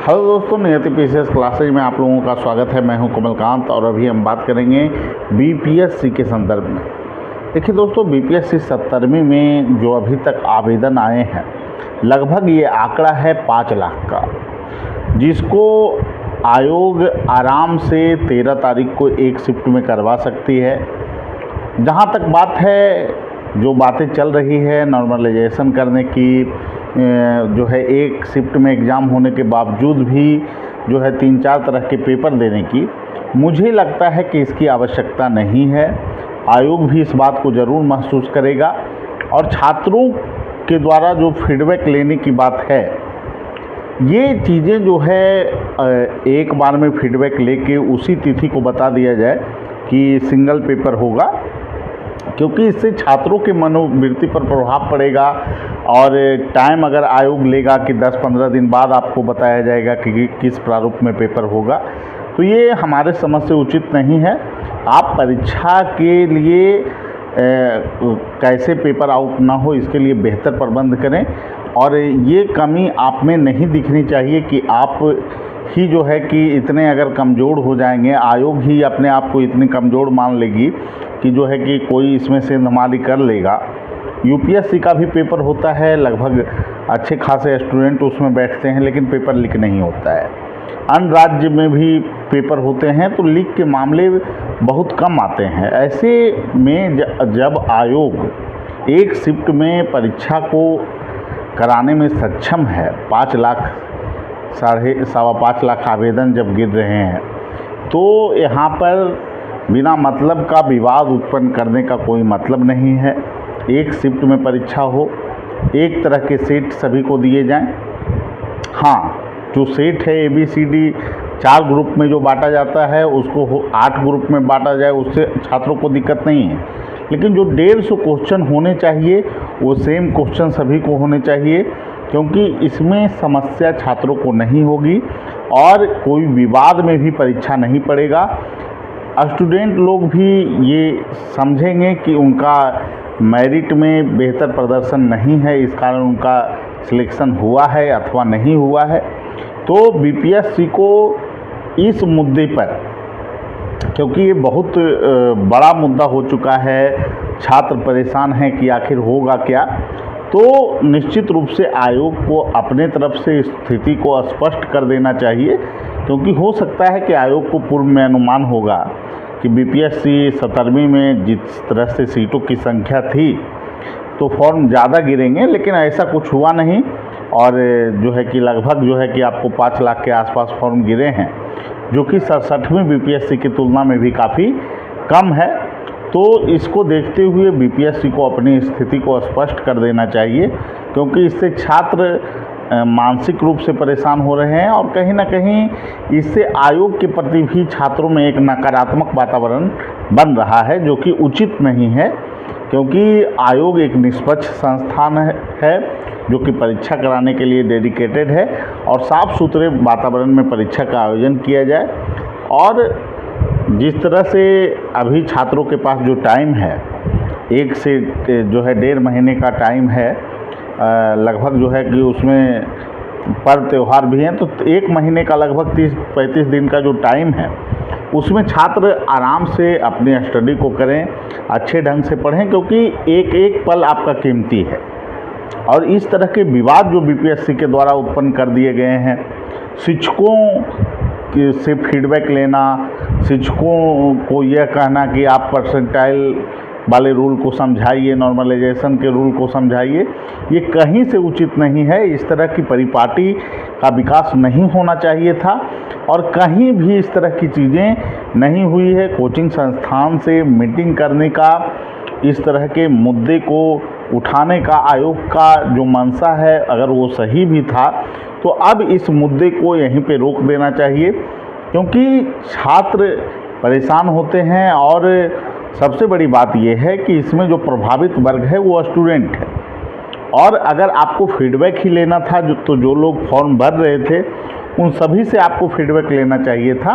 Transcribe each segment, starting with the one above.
Hello दोस्तों, नियति PCS classes में आप लोगों का स्वागत है। मैं हूं कमलकांत और अभी हम बात करेंगे बीपीएससी के संदर्भ में। देखिए दोस्तों, बीपीएससी 70वीं में जो अभी तक आवेदन आए हैं, लगभग ये आंकड़ा है 5 लाख का, जिसको आयोग आराम से 13 तारीख को एक शिफ्ट में करवा सकती है। जहाँ तक बात है, जो बातें चल रही है नॉर्मलाइजेशन करने की, जो है एक शिफ्ट में एग्ज़ाम होने के बावजूद भी जो है 3-4 तरह के पेपर देने की, मुझे लगता है कि इसकी आवश्यकता नहीं है। आयोग भी इस बात को ज़रूर महसूस करेगा और छात्रों के द्वारा जो फीडबैक लेने की बात है, ये चीज़ें जो है एक बार में फीडबैक लेके उसी तिथि को बता दिया जाए कि सिंगल पेपर होगा, क्योंकि इससे छात्रों के मनोवृत्ति पर प्रभाव पड़ेगा। और टाइम अगर आयोग लेगा कि 10-15 दिन बाद आपको बताया जाएगा कि किस प्रारूप में पेपर होगा, तो ये हमारे समझ से उचित नहीं है। आप परीक्षा के लिए कैसे पेपर आउट ना हो, इसके लिए बेहतर प्रबंध करें। और ये कमी आप में नहीं दिखनी चाहिए कि आप ही जो है कि इतने अगर कमज़ोर हो जाएंगे, आयोग ही अपने आप को इतनी कमज़ोर मान लेगी कि जो है कि कोई इसमें सेंधमारी कर लेगा। यूपीएससी का भी पेपर होता है, लगभग अच्छे खासे स्टूडेंट उसमें बैठते हैं, लेकिन पेपर लीक नहीं होता है। अन्य राज्य में भी पेपर होते हैं तो लीक के मामले बहुत कम आते हैं। ऐसे में जब आयोग एक शिफ्ट में परीक्षा को कराने में सक्षम है, 5 लाख 5.25 लाख आवेदन जब गिर रहे हैं, तो यहाँ पर बिना मतलब का विवाद उत्पन्न करने का कोई मतलब नहीं है। एक शिफ्ट में परीक्षा हो, एक तरह के सेट सभी को दिए जाएं। हाँ, जो सेट है ABCD 4 ग्रुप में जो बांटा जाता है, उसको 8 ग्रुप में बांटा जाए, उससे छात्रों को दिक्कत नहीं है। लेकिन जो 150 क्वेश्चन होने चाहिए, वो सेम क्वेश्चन सभी को होने चाहिए, क्योंकि इसमें समस्या छात्रों को नहीं होगी और कोई विवाद में भी परीक्षा नहीं पड़ेगा। स्टूडेंट लोग भी ये समझेंगे कि उनका मेरिट में बेहतर प्रदर्शन नहीं है, इस कारण उनका सिलेक्शन हुआ है अथवा नहीं हुआ है। तो बीपीएससी को इस मुद्दे पर, क्योंकि ये बहुत बड़ा मुद्दा हो चुका है, छात्र परेशान हैं कि आखिर होगा क्या, तो निश्चित रूप से आयोग को अपने तरफ से स्थिति को स्पष्ट कर देना चाहिए। क्योंकि हो सकता है कि आयोग को पूर्व में अनुमान होगा कि बीपीएससी 70वीं में जिस तरह से सीटों की संख्या थी तो फॉर्म ज़्यादा गिरेंगे, लेकिन ऐसा कुछ हुआ नहीं। और जो है कि लगभग जो है कि आपको 5 लाख के आसपास फॉर्म गिरे हैं, जो कि 67वीं बीपीएससी की तुलना में भी काफ़ी कम है। तो इसको देखते हुए बीपीएससी को अपनी स्थिति को स्पष्ट कर देना चाहिए, क्योंकि इससे छात्र मानसिक रूप से परेशान हो रहे हैं और कहीं ना कहीं इससे आयोग के प्रति भी छात्रों में एक नकारात्मक वातावरण बन रहा है, जो कि उचित नहीं है। क्योंकि आयोग एक निष्पक्ष संस्थान है जो कि परीक्षा कराने के लिए डेडिकेटेड है, और साफ सुथरे वातावरण में परीक्षा का आयोजन किया जाए। और जिस तरह से अभी छात्रों के पास जो टाइम है, 1 से जो है 1.5 महीने का टाइम है, लगभग जो है कि उसमें पर्व त्यौहार भी हैं, तो 1 महीने का लगभग 30-35 दिन का जो टाइम है, उसमें छात्र आराम से अपनी स्टडी को करें, अच्छे ढंग से पढ़ें, क्योंकि एक एक पल आपका कीमती है। और इस तरह के विवाद जो बीपीएससी के द्वारा उत्पन्न कर दिए गए हैं, शिक्षकों से फीडबैक लेना, शिक्षकों को यह कहना कि आप परसेंटाइल वाले रूल को समझाइए, नॉर्मलाइजेशन के रूल को समझाइए, ये कहीं से उचित नहीं है। इस तरह की परिपाटी का विकास नहीं होना चाहिए था और कहीं भी इस तरह की चीज़ें नहीं हुई है। कोचिंग संस्थान से मीटिंग करने का, इस तरह के मुद्दे को उठाने का आयोग का जो मंशा है, अगर वो सही भी था, तो अब इस मुद्दे को यहीं पे रोक देना चाहिए, क्योंकि छात्र परेशान होते हैं। और सबसे बड़ी बात यह है कि इसमें जो प्रभावित वर्ग है वो स्टूडेंट है। और अगर आपको फीडबैक ही लेना था, जो लोग फॉर्म भर रहे थे, उन सभी से आपको फीडबैक लेना चाहिए था।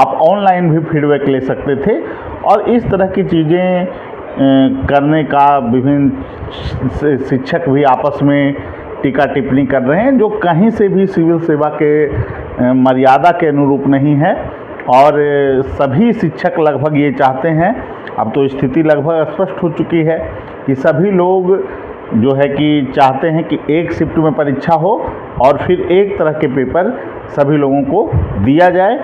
आप ऑनलाइन भी फीडबैक ले सकते थे। और इस तरह की चीज़ें करने का विभिन्न शिक्षक भी आपस में टीका टिप्पणी कर रहे हैं, जो कहीं से भी सिविल सेवा के मर्यादा के अनुरूप नहीं है और सभी शिक्षक लगभग ये चाहते हैं, अब तो स्थिति लगभग स्पष्ट हो चुकी है कि सभी लोग जो है कि चाहते हैं कि एक शिफ्ट में परीक्षा हो और फिर एक तरह के पेपर सभी लोगों को दिया जाए।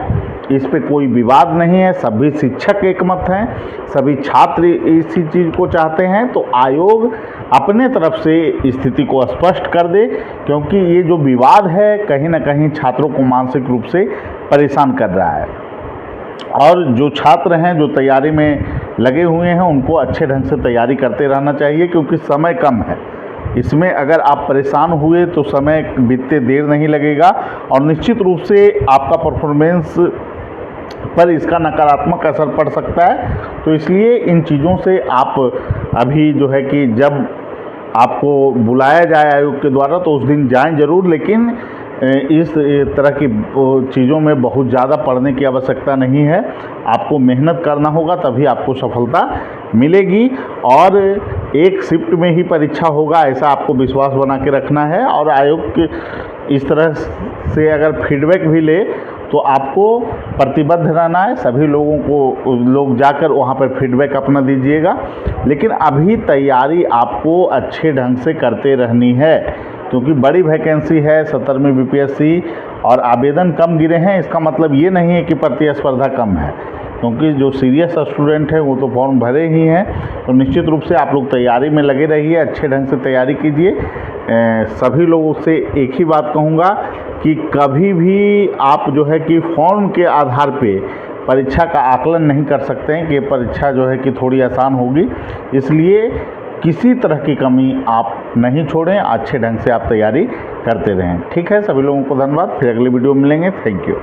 इस पे कोई विवाद नहीं है, सभी शिक्षक एकमत हैं, सभी छात्र इसी चीज़ को चाहते हैं। तो आयोग अपने तरफ से स्थिति को स्पष्ट कर दे, क्योंकि ये जो विवाद है कहीं ना कहीं छात्रों को मानसिक रूप से परेशान कर रहा है। और जो छात्र हैं जो तैयारी में लगे हुए हैं उनको अच्छे ढंग से तैयारी करते रहना चाहिए, क्योंकि समय कम है। इसमें अगर आप परेशान हुए तो समय बीतते देर नहीं लगेगा और निश्चित रूप से आपका परफॉर्मेंस पर इसका नकारात्मक असर पड़ सकता है। तो इसलिए इन चीज़ों से आप अभी जो है कि जब आपको बुलाया जाए आयोग के द्वारा तो उस दिन जाएं ज़रूर, लेकिन इस तरह की चीज़ों में बहुत ज़्यादा पढ़ने की आवश्यकता नहीं है। आपको मेहनत करना होगा तभी आपको सफलता मिलेगी और एक शिफ्ट में ही परीक्षा होगा ऐसा आपको विश्वास बना के रखना है। और आयोग के इस तरह से अगर फीडबैक भी ले तो आपको प्रतिबद्ध रहना है, सभी लोग जाकर वहाँ पर फीडबैक अपना दीजिएगा। लेकिन अभी तैयारी आपको अच्छे ढंग से करते रहनी है, क्योंकि बड़ी वैकेंसी है 17वीं बीपीएससी और आवेदन कम गिरे हैं। इसका मतलब ये नहीं है कि प्रतिस्पर्धा कम है, क्योंकि जो सीरियस स्टूडेंट हैं वो तो फॉर्म भरे ही हैं। तो निश्चित रूप से आप लोग तैयारी में लगे रहिए, अच्छे ढंग से तैयारी कीजिए। सभी लोगों से एक ही बात कहूँगा कि कभी भी आप जो है कि फॉर्म के आधार पे परीक्षा का आकलन नहीं कर सकते हैं कि परीक्षा जो है कि थोड़ी आसान होगी। इसलिए किसी तरह की कमी आप नहीं छोड़ें, अच्छे ढंग से आप तैयारी करते रहें। ठीक है, सभी लोगों को धन्यवाद, फिर अगली वीडियो में मिलेंगे। Thank you.